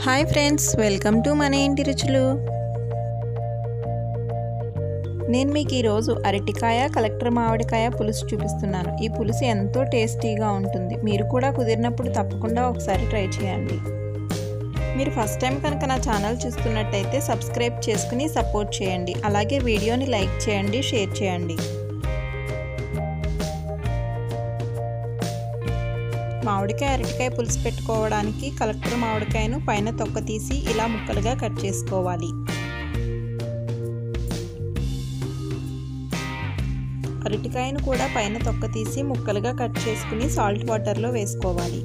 Hi friends, welcome to మన ఇంటి రుచులు. నేను మీకు ఈరోజు అరటికాయ కలెక్టర్ మామిడికాయ పులుసు చూపిస్తున్నాను. ఈ పులుసు ఎంతో టేస్టీగా ఉంటుంది. మీరు కూడా కుదిరినప్పుడు తప్పకుండా ఒకసారి ట్రై చేయండి. మీరు ఫస్ట్ టైం కనుక నా ఛానల్ చూస్తున్నట్టయితే సబ్స్క్రైబ్ చేసుకుని సపోర్ట్ చేయండి. అలాగే వీడియోని లైక్ చేయండి, షేర్ చేయండి. మామిడికాయ అరటికాయ పులుసు పెట్టుకోవడానికి కలెక్టర్ మామిడికాయను పైన తొక్క తీసి ఇలా ముక్కలుగా కట్ చేసుకోవాలి. అరటికాయను కూడా పైన తొక్క తీసి ముక్కలుగా కట్ చేసుకుని సాల్ట్ వాటర్లో వేసుకోవాలి.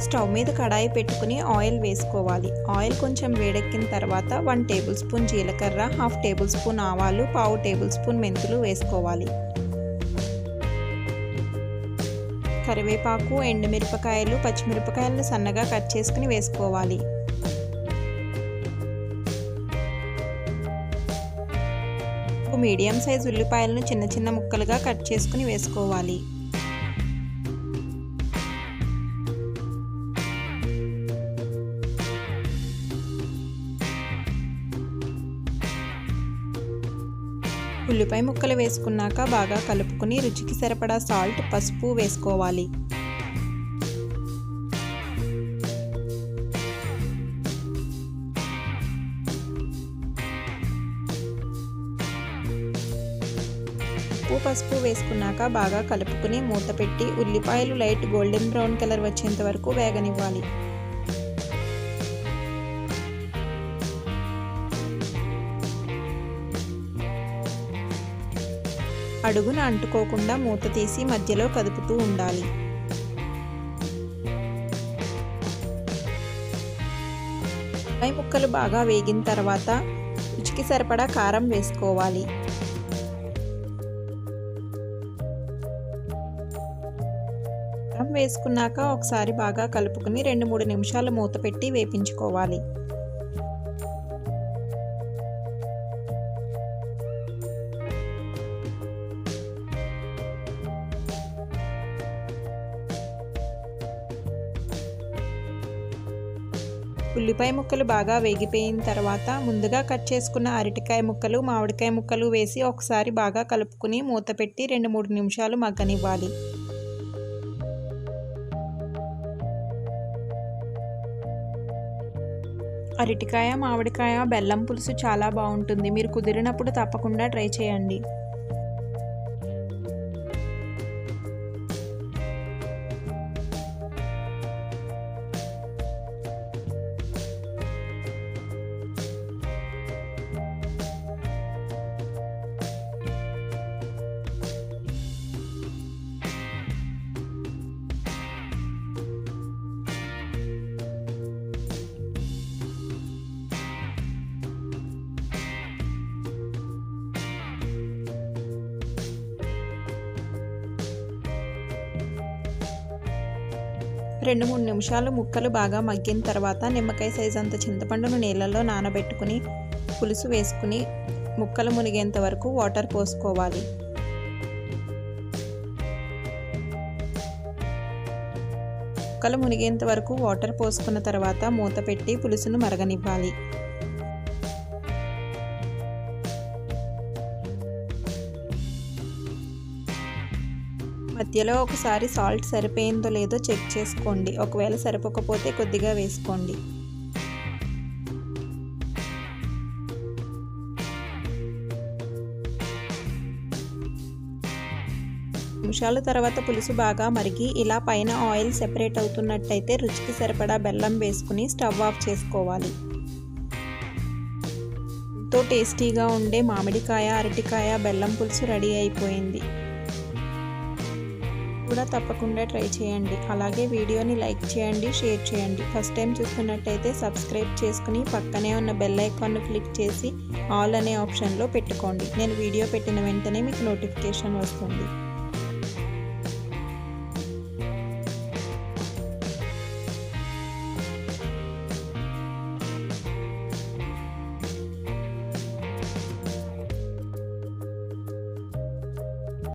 స్టవ్ మీద కడాయి పెట్టుకుని ఆయిల్ వేసుకోవాలి. ఆయిల్ కొంచెం వేడెక్కిన తర్వాత 1 టేబుల్ స్పూన్ జీలకర్ర, 1/2 టేబుల్ స్పూన్ ఆవాలు, 1/4 టేబుల్ స్పూన్ మెంతులు వేసుకోవాలి. కరివేపాకు, ఎండుమిరపకాయలు, పచ్చిమిరపకాయలను సన్నగా కట్ చేసుకుని వేసుకోవాలి. మీడియం సైజ్ ఉల్లిపాయలను చిన్న చిన్న ముక్కలుగా కట్ చేసుకుని వేసుకోవాలి. ఉల్లిపాయ ముక్కలు వేసుకున్నాక బాగా కలుపుకుని రుచికి సరిపడా సాల్ట్, పసుపు వేసుకోవాలి. ఉప్పు, పసుపు వేసుకున్నాక బాగా కలుపుకుని మూత పెట్టి ఉల్లిపాయలు లైట్ గోల్డెన్ బ్రౌన్ కలర్ వచ్చేంత వరకు వేగనివ్వాలి. అడుగున అంటుకోకుండా మూత తీసి మధ్యలో కదుపుతూ ఉండాలి. ఉల్లిపాయ ముక్కలు బాగా వేగిన తర్వాత రుచికి సరిపడా కారం వేసుకోవాలి. కారం వేసుకున్నాక ఒకసారి బాగా కలుపుకుని 2-3 నిమిషాలు మూత పెట్టి వేపించుకోవాలి. ఉల్లిపాయ ముక్కలు బాగా వేగిపోయిన తర్వాత ముందుగా కట్ చేసుకున్న అరటికాయ ముక్కలు, మామిడికాయ ముక్కలు వేసి ఒకసారి బాగా కలుపుకుని మూత పెట్టి 2-3 నిమిషాలు మగ్గనివ్వాలి. అరటికాయ, మామిడికాయ, బెల్లం పులుసు చాలా బాగుంటుంది. మీరు కుదిరినప్పుడు తప్పకుండా ట్రై చేయండి. రెండు 3 నిమిషాలు ముక్కలు బాగా మగ్గిన తర్వాత నిమ్మకాయ సైజ్ అంత చింతపండును నీళ్ళల్లో నానబెట్టుకుని పులుసు వేసుకుని ముక్కలు మునిగేంత వరకు వాటర్ పోసుకోవాలి. ముక్కలు మునిగేంత వరకు వాటర్ పోసుకున్న తర్వాత మూత పెట్టి పులుసును మరగనివ్వాలి. మధ్యలో ఒకసారి సాల్ట్ సరిపోయిందో లేదో చెక్ చేసుకోండి. ఒకవేళ సరిపోకపోతే కొద్దిగా వేసుకోండి. నిమిషాల తర్వాత పులుసు బాగా మరిగి ఇలా పైన ఆయిల్ సెపరేట్ అవుతున్నట్టయితే రుచికి సరిపడా బెల్లం వేసుకుని స్టవ్ ఆఫ్ చేసుకోవాలి. ఎంతో టేస్టీగా ఉండే మామిడికాయ, అరటికాయ, బెల్లం పులుసు రెడీ అయిపోయింది. కూడా తప్పకుండా ట్రై చేయండి. అలాగే వీడియోని లైక్ చేయండి, షేర్ చేయండి. ఫస్ట్ టైం చూస్తున్నట్టయితే సబ్స్క్రైబ్ చేసుకుని పక్కనే ఉన్న బెల్ ఐకాన్ను క్లిక్ చేసి ఆల్ అనే ఆప్షన్లో పెట్టుకోండి. నేను వీడియో పెట్టిన వెంటనే మీకు నోటిఫికేషన్ వస్తుంది.